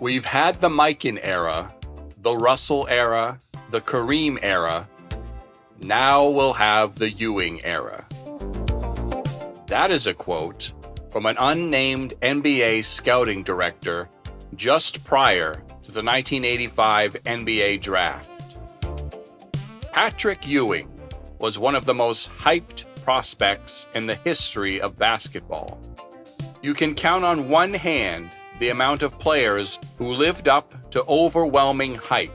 We've had the Mikan era, the Russell era, the Kareem era. Now we'll have the Ewing era. That is a quote from an unnamed NBA scouting director just prior to the 1985 NBA draft. Patrick Ewing was one of the most hyped prospects in the history of basketball. You can count on one hand the amount of players who lived up to overwhelming hype.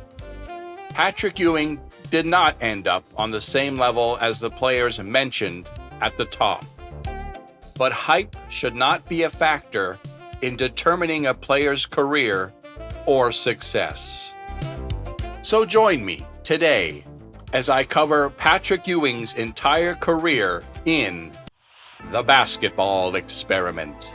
Patrick Ewing did not end up on the same level as the players mentioned at the top. But hype should not be a factor in determining a player's career or success. So join me today as I cover Patrick Ewing's entire career in The Basketball Experiment.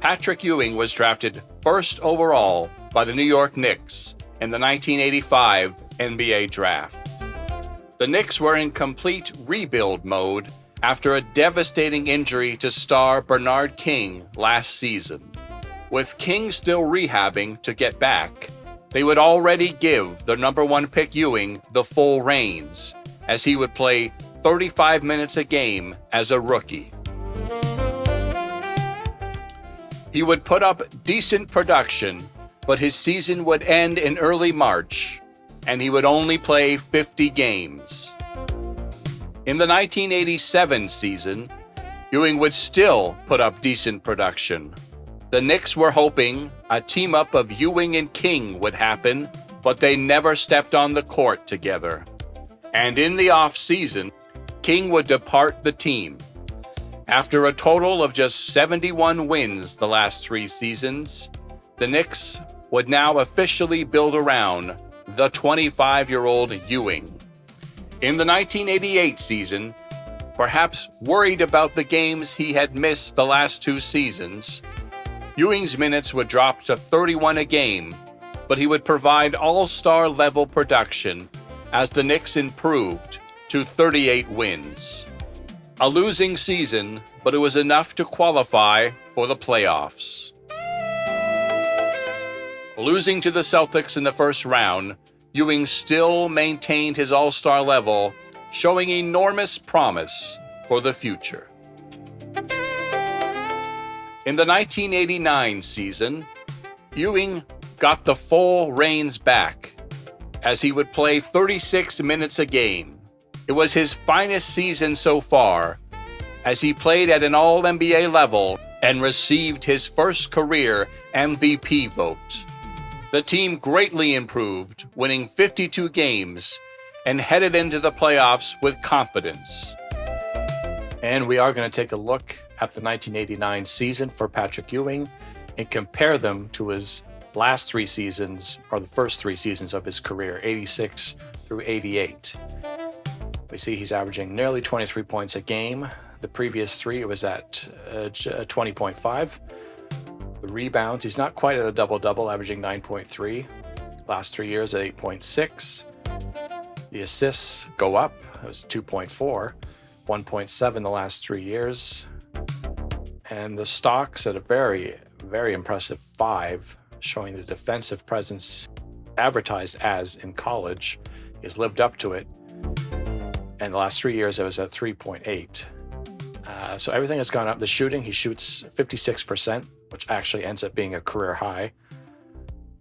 Patrick Ewing was drafted first overall by the New York Knicks in the 1985 NBA draft. The Knicks were in complete rebuild mode after a devastating injury to star Bernard King last season. With King still rehabbing to get back, they would already give the number one pick Ewing the full reins, as he would play 35 minutes a game as a rookie. He would put up decent production, but his season would end in early March, and he would only play 50 games. In the 1987 season, Ewing would still put up decent production. The Knicks were hoping a team-up of Ewing and King would happen, but they never stepped on the court together. And in the off-season, King would depart the team. After a total of just 71 wins the last 3 seasons, the Knicks would now officially build around the 25-year-old Ewing. In the 1988 season, perhaps worried about the games he had missed the last 2 seasons, Ewing's minutes would drop to 31 a game, but he would provide all-star level production as the Knicks improved to 38 wins. A losing season, but it was enough to qualify for the playoffs. Losing to the Celtics in the first round, Ewing still maintained his all-star level, showing enormous promise for the future. In the 1989 season, Ewing got the full reins back, as he would play 36 minutes a game. It was his finest season so far, as he played at an All-NBA level and received his first career MVP vote. The team greatly improved, winning 52 games, and headed into the playoffs with confidence. And we are going to take a look at the 1989 season for Patrick Ewing and compare them to his last 3 seasons, or the first 3 seasons of his career, 86 through 88. We see he's averaging nearly 23 points a game. The previous 3, it was at 20.5. The rebounds, he's not quite at a double-double, averaging 9.3. Last 3 years at 8.6. The assists go up. It was 2.4. 1.7 the last 3 years. And the stocks at a very, very impressive 5, showing the defensive presence advertised as in college. He's lived up to it. And the last 3 years, it was at 3.8. So everything has gone up. The shooting, he shoots 56%, which actually ends up being a career high.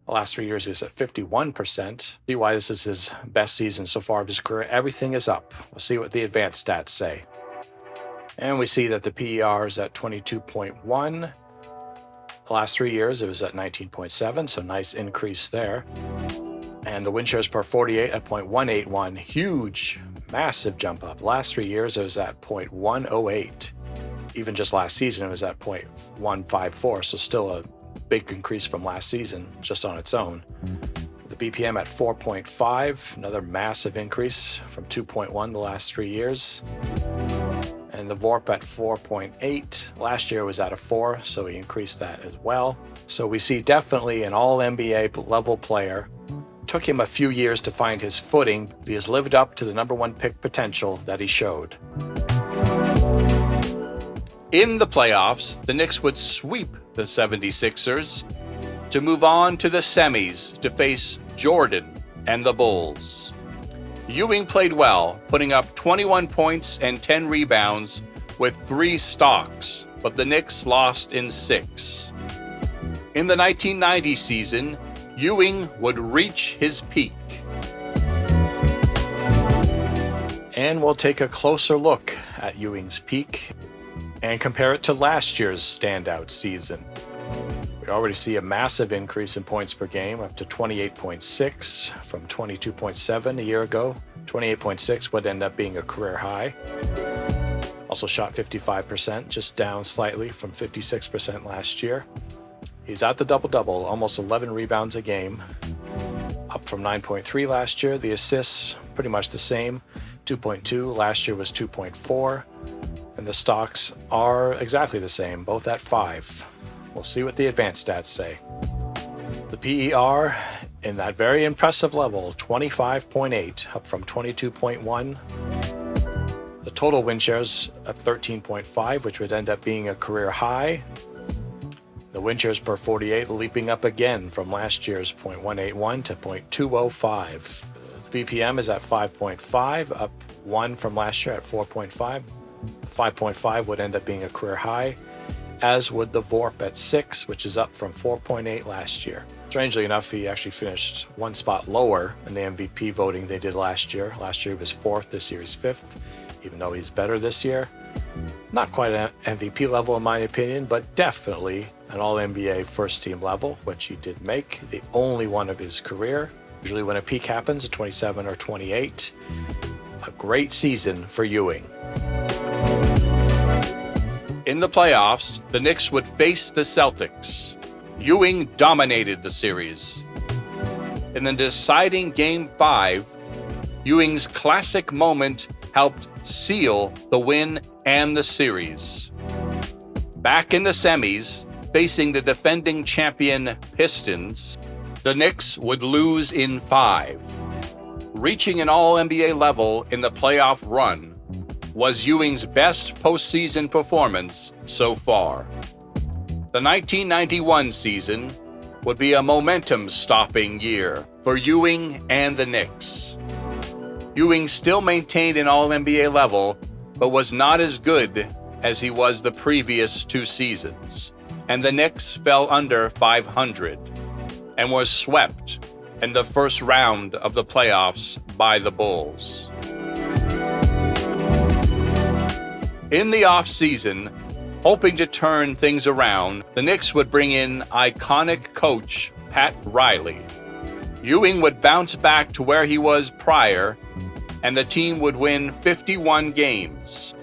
The last 3 years, he was at 51%. See why this is his best season so far of his career. Everything is up. We'll see what the advanced stats say. And we see that the PER is at 22.1. The last 3 years, it was at 19.7, so nice increase there. And the win shares per 48 at 0.181. Huge, massive jump up. Last 3 years, it was at 0.108. Even just last season, it was at 0.154, so still a big increase from last season just on its own. The BPM at 4.5, another massive increase from 2.1 the last 3 years. And the VORP at 4.8. Last year was at a 4, so he increased that as well. So we see definitely an all-NBA level player. Took him a few years to find his footing, but he has lived up to the number 1 pick potential that he showed. In the playoffs, the Knicks would sweep the 76ers, to move on to the semis to face Jordan and the Bulls. Ewing played well, putting up 21 points and 10 rebounds with 3 stocks, but the Knicks lost in 6. In the 1990 season, Ewing would reach his peak. And we'll take a closer look at Ewing's peak and compare it to last year's standout season. We already see a massive increase in points per game, up to 28.6 from 22.7 a year ago. 28.6 would end up being a career high. Also shot 55%, just down slightly from 56% last year. He's at the double-double, almost 11 rebounds a game, up from 9.3 last year. The assists, pretty much the same, 2.2. Last year was 2.4. And the stocks are exactly the same, both at 5. We'll see what the advanced stats say. The PER in that very impressive level, 25.8, up from 22.1. The total win shares at 13.5, which would end up being a career high. The win shares per 48 leaping up again from last year's 0.181 to 0.205. The BPM is at 5.5, up 1 from last year at 4.5. 5.5 would end up being a career high, as would the VORP at 6, which is up from 4.8 last year. Strangely enough, he actually finished 1 spot lower in the MVP voting they did last year. Last year he was 4th, this year he's 5th, even though he's better this year. Not quite an MVP level in my opinion, but definitely an All-NBA first-team level, which he did make, the only one of his career. Usually when a peak happens at 27 or 28. A great season for Ewing. In the playoffs, the Knicks would face the Celtics. Ewing dominated the series. In the deciding Game 5, Ewing's classic moment helped seal the win and the series. Back in the semis, facing the defending champion Pistons, the Knicks would lose in 5. Reaching an All-NBA level in the playoff run was Ewing's best postseason performance so far. The 1991 season would be a momentum-stopping year for Ewing and the Knicks. Ewing still maintained an All-NBA level, but was not as good as he was the previous 2 seasons, and the Knicks fell under 500 and was swept in the first round of the playoffs by the Bulls. In the offseason, hoping to turn things around, the Knicks would bring in iconic coach Pat Riley. Ewing would bounce back to where he was prior, and the team would win 51 games.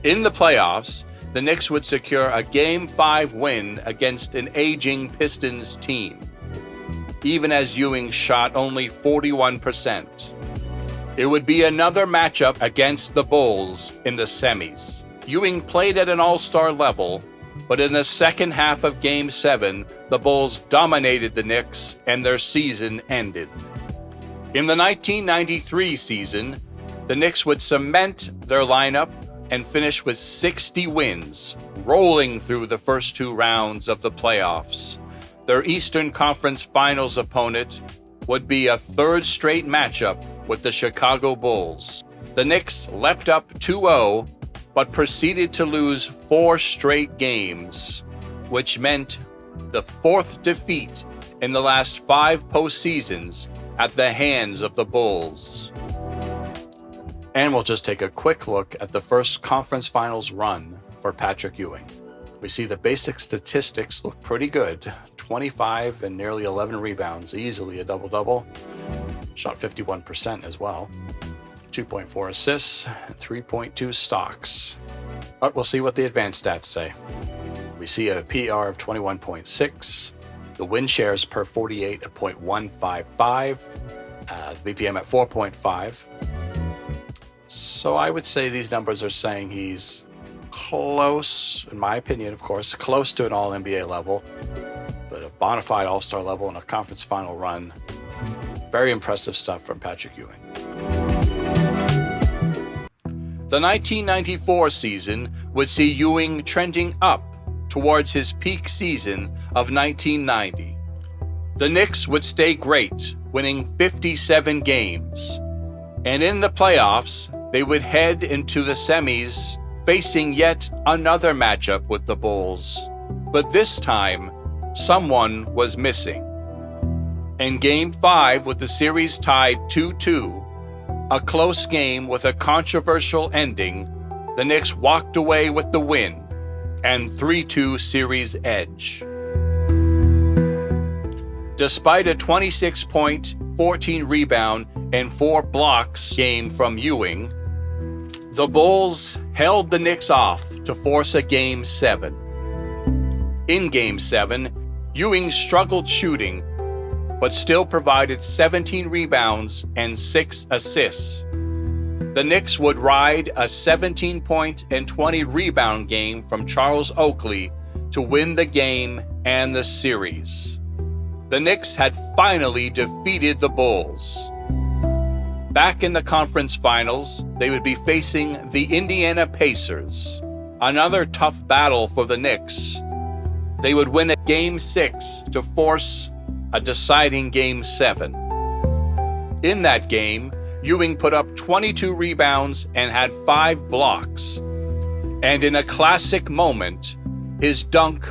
In the playoffs, the Knicks would secure a Game 5 win against an aging Pistons team, even as Ewing shot only 41%. It would be another matchup against the Bulls in the semis. Ewing played at an all-star level, but in the second half of Game 7, the Bulls dominated the Knicks and their season ended. In the 1993 season, the Knicks would cement their lineup and finish with 60 wins, rolling through the first 2 rounds of the playoffs. Their Eastern Conference Finals opponent would be a 3rd straight matchup with the Chicago Bulls. The Knicks leapt up 2-0, but proceeded to lose 4 straight games, which meant the 4th defeat in the last 5 postseasons at the hands of the Bulls. And we'll just take a quick look at the first conference finals run for Patrick Ewing. We see the basic statistics look pretty good. 25 and nearly 11 rebounds, easily a double-double. Shot 51% as well. 2.4 assists, 3.2 stocks. But we'll see what the advanced stats say. We see a PR of 21.6, the win shares per 48 at 0.155, the BPM at 4.5. So I would say these numbers are saying he's close, in my opinion, of course, close to an All-NBA level, but a bona fide All-Star level in a conference final run. Very impressive stuff from Patrick Ewing. The 1994 season would see Ewing trending up towards his peak season of 1990. The Knicks would stay great, winning 57 games. And in the playoffs, they would head into the semis, facing yet another matchup with the Bulls. But this time, someone was missing. In Game 5, with the series tied 2-2, a close game with a controversial ending, the Knicks walked away with the win and 3-2 series edge. Despite a 26-point, 14 rebound, and 4 blocks game from Ewing, the Bulls held the Knicks off to force a Game 7. In Game 7, Ewing struggled shooting, but still provided 17 rebounds and 6 assists. The Knicks would ride a 17-point and 20-rebound game from Charles Oakley to win the game and the series. The Knicks had finally defeated the Bulls. Back in the conference finals, they would be facing the Indiana Pacers. Another tough battle for the Knicks. They would win at Game 6 to force a deciding Game 7. In that game, Ewing put up 22 rebounds and had 5 blocks. And in a classic moment, his dunk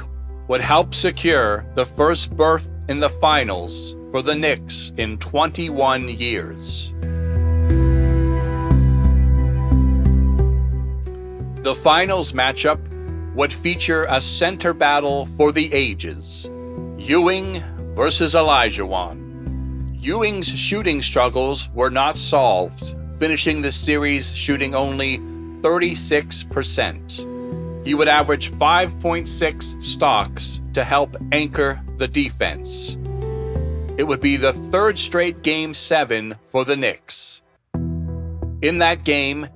would help secure the first berth in the finals for the Knicks in 21 years. The finals matchup would feature a center battle for the ages. Ewing versus Olajuwon. Ewing's shooting struggles were not solved, finishing the series shooting only 36%. He would average 5.6 stocks to help anchor the defense. It would be the third straight Game 7 for the Knicks. In that game,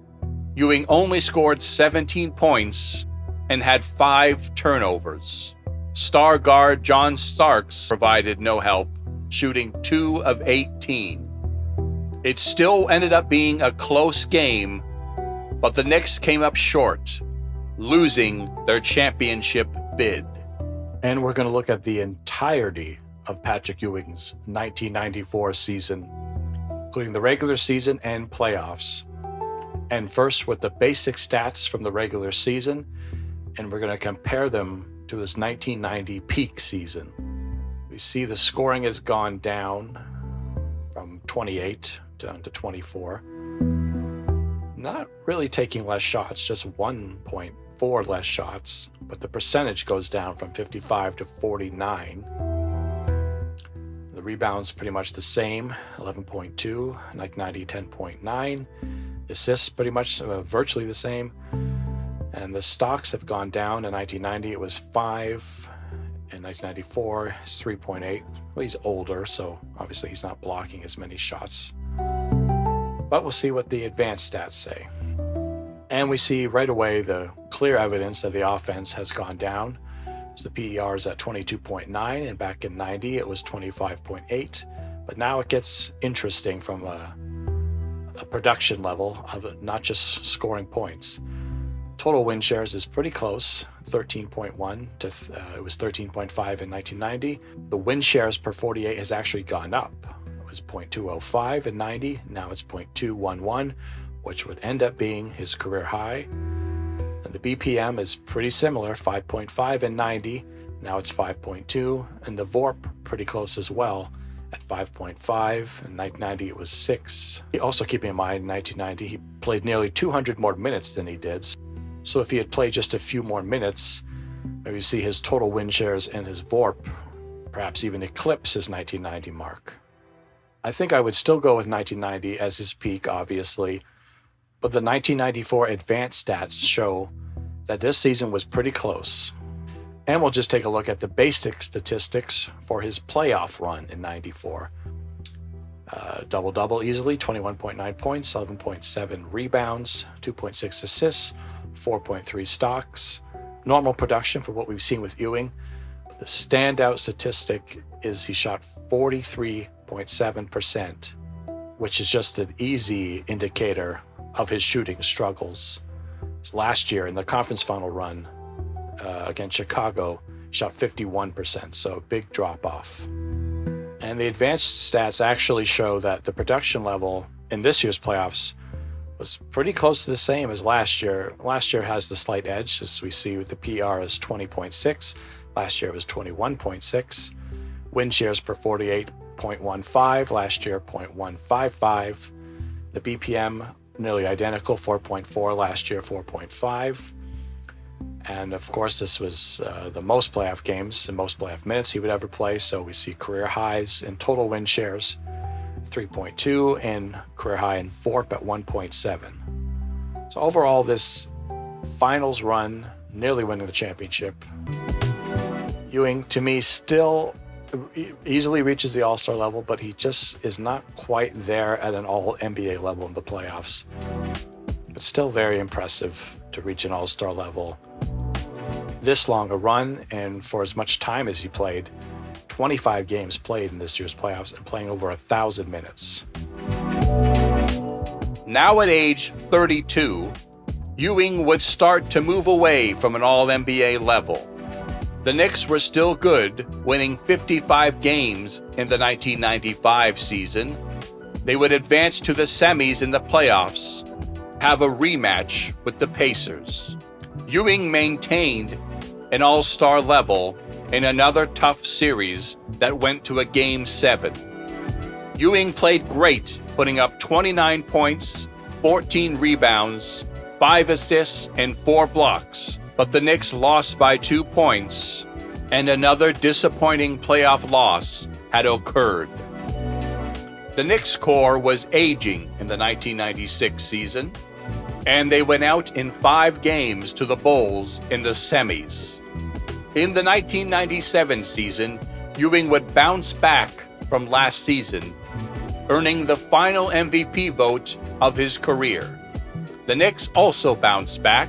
Ewing only scored 17 points and had 5 turnovers. Star guard John Starks provided no help, shooting 2 of 18. It still ended up being a close game, but the Knicks came up short, losing their championship bid. And we're going to look at the entirety of Patrick Ewing's 1994 season, including the regular season and playoffs. And first with the basic stats from the regular season, and we're going to compare them to his 1990 peak season. We see the scoring has gone down from 28 down to 24. Not really taking less shots, just 1.4 less shots, but the percentage goes down from 55 to 49. The rebounds pretty much the same, 11.2, like 90, 10.9. Assists pretty much virtually the same. And the stocks have gone down. In 1990, it was 5. In 1994, it's 3.8. Well, he's older, so obviously he's not blocking as many shots. But we'll see what the advanced stats say. And we see right away the clear evidence that the offense has gone down. So the PER is at 22.9, and back in 90, it was 25.8. But now it gets interesting from a production level of not just scoring points. Total win shares is pretty close, 13.1 to it was 13.5 in 1990. The win shares per 48 has actually gone up. It was 0.205 in 90, now it's 0.211, which would end up being his career high. And the BPM is pretty similar, 5.5 in 90, now it's 5.2, and the VORP pretty close as well at 5.5. In 1990 it was 6. Also keeping in mind, in 1990 he played nearly 200 more minutes than he did. So if he had played just a few more minutes, maybe you see his total win shares and his VORP perhaps even eclipse his 1990 mark. I think I would still go with 1990 as his peak, obviously, but the 1994 advanced stats show that this season was pretty close. And we'll just take a look at the basic statistics for his playoff run in 94. Double-double easily, 21.9 points, 11.7 rebounds, 2.6 assists, 4.3 stocks. Normal production for what we've seen with Ewing. But the standout statistic is he shot 43.7%, which is just an easy indicator of his shooting struggles. Last year in the conference final run, against Chicago, shot 51%, so big drop off. And the advanced stats actually show that the production level in this year's playoffs was pretty close to the same as last year. Last year has the slight edge, as we see with the PR is 20.6. Last year it was 21.6. Win shares per 48.15. Last year 0.155. The BPM nearly identical, 4.4. Last year 4.5. And of course, this was the most playoff games and most playoff minutes he would ever play. So we see career highs in total win shares, 3.2, and career high in FORP at 1.7. So overall, this finals run, nearly winning the championship, Ewing, to me, still easily reaches the All-Star level, but he just is not quite there at an All-NBA level in the playoffs. But still very impressive to reach an All-Star level this long a run, and for as much time as he played. 25 games played in this year's playoffs and playing over 1,000 minutes. Now at age 32, Ewing would start to move away from an All-NBA level. The Knicks were still good, winning 55 games in the 1995 season. They would advance to the semis in the playoffs, have a rematch with the Pacers. Ewing maintained an all-star level in another tough series that went to a Game 7. Ewing played great, putting up 29 points, 14 rebounds, 5 assists, and 4 blocks. But the Knicks lost by 2 points, and another disappointing playoff loss had occurred. The Knicks core was aging in the 1996 season, and they went out in 5 games to the Bulls in the semis. In the 1997 season, Ewing would bounce back from last season, earning the final MVP vote of his career. The Knicks also bounced back,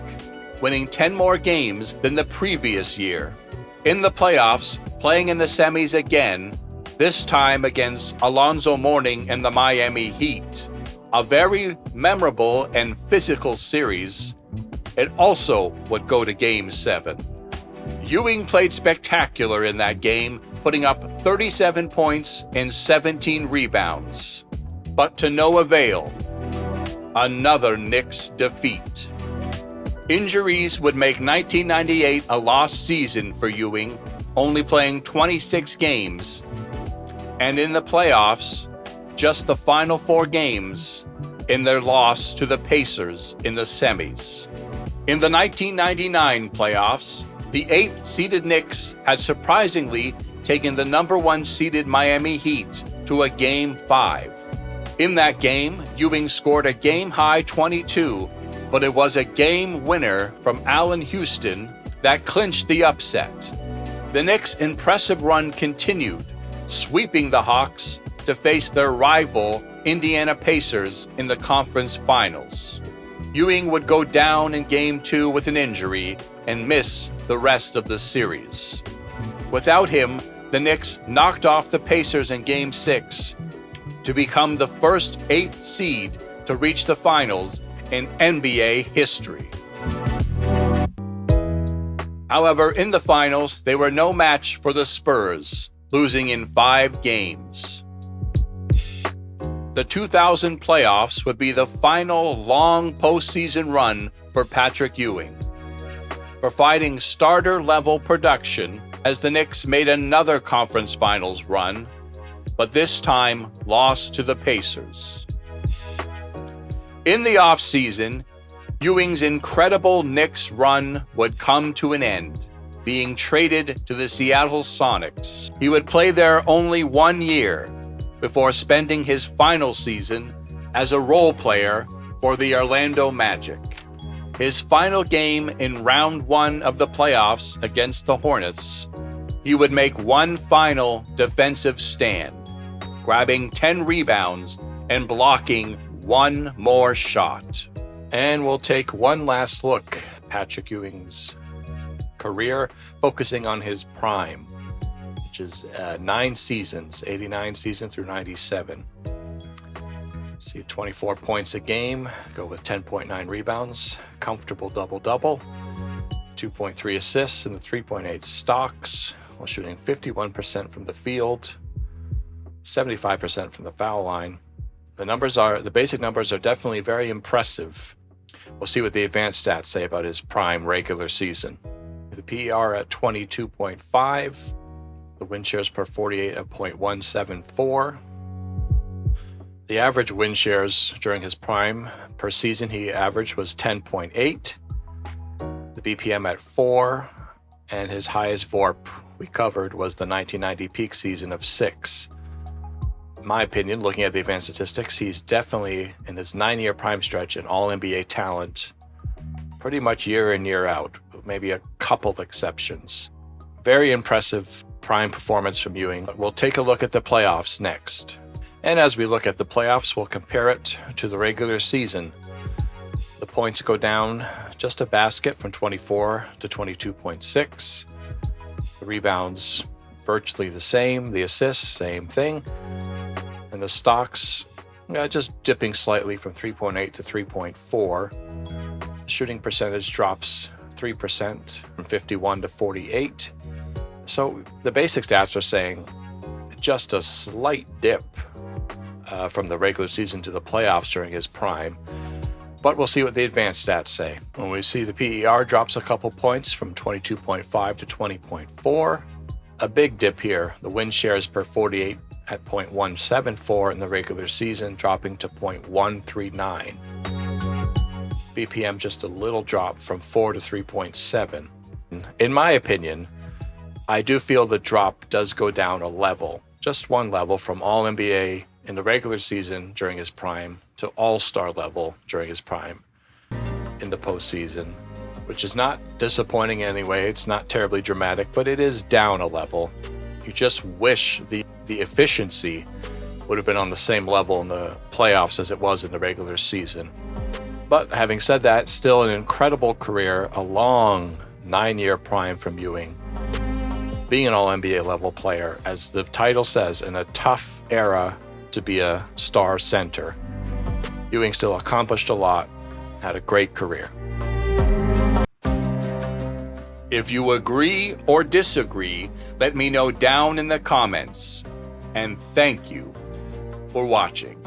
winning 10 more games than the previous year. In the playoffs, playing in the semis again, this time against Alonzo Mourning and the Miami Heat. A very memorable and physical series. It also would go to Game 7. Ewing played spectacular in that game, putting up 37 points and 17 rebounds. But to no avail. Another Knicks defeat. Injuries would make 1998 a lost season for Ewing, only playing 26 games. And in the playoffs, just the final 4 games in their loss to the Pacers in the semis. In the 1999 playoffs, the 8th-seeded Knicks had surprisingly taken the number 1 seeded Miami Heat to a Game 5. In that game, Ewing scored a game-high 22, but it was a game winner from Allen Houston that clinched the upset. The Knicks' impressive run continued, sweeping the Hawks to face their rival Indiana Pacers in the conference finals. Ewing would go down in Game 2 with an injury and miss the rest of the series. Without him, the Knicks knocked off the Pacers in Game 6 to become the first 8th seed to reach the finals in NBA history. However, in the finals, they were no match for the Spurs, losing in 5 games. The 2000 playoffs would be the final long postseason run for Patrick Ewing, providing starter-level production as the Knicks made another conference finals run, but this time lost to the Pacers. In the offseason, Ewing's incredible Knicks run would come to an end, being traded to the Seattle Sonics. He would play there only 1 year before spending his final season as a role player for the Orlando Magic. His final game in round 1 of the playoffs against the Hornets, he would make one final defensive stand, grabbing 10 rebounds and blocking one more shot. And we'll take one last look at Patrick Ewing's career, focusing on his prime, which is 9 seasons, 89 season through 97. See, 24 points a game, go with 10.9 rebounds, comfortable double-double, 2.3 assists and the 3.8 stocks, while shooting 51% from the field, 75% from the foul line. The basic numbers are definitely very impressive. We'll see what the advanced stats say about his prime regular season. The PER at 22.5, the win shares per 48 of 0.174. The average win shares during his prime per season he averaged was 10.8, the BPM at 4, and his highest VORP we covered was the 1990 peak season of 6. In my opinion, looking at the advanced statistics, he's definitely in his 9-year prime stretch an all-NBA talent pretty much year in, year out, with maybe a couple of exceptions. Very impressive prime performance from Ewing. We'll take a look at the playoffs next. And as we look at the playoffs, we'll compare it to the regular season. The points go down just a basket from 24 to 22.6. The rebounds virtually the same. The assists, same thing. And the stocks, just dipping slightly from 3.8 to 3.4. Shooting percentage drops 3% from 51 to 48. So the basic stats are saying just a slight dip from the regular season to the playoffs during his prime. But we'll see what the advanced stats say. When we see the PER drops a couple points from 22.5 to 20.4. A big dip here. The win shares per 48 at 0.174 in the regular season, dropping to 0.139. BPM just a little drop from 4 to 3.7. In my opinion, I do feel the drop does go down a level, just one level, from All-NBA in the regular season during his prime to All-Star level during his prime in the postseason, which is not disappointing in any way. It's not terribly dramatic, but it is down a level. You just wish the efficiency would have been on the same level in the playoffs as it was in the regular season. But having said that, still an incredible career, a long 9-year prime from Ewing. Being an All-NBA level player, as the title says, in a tough era to be a star center. Ewing still accomplished a lot, had a great career. If you agree or disagree, let me know down in the comments. And thank you for watching.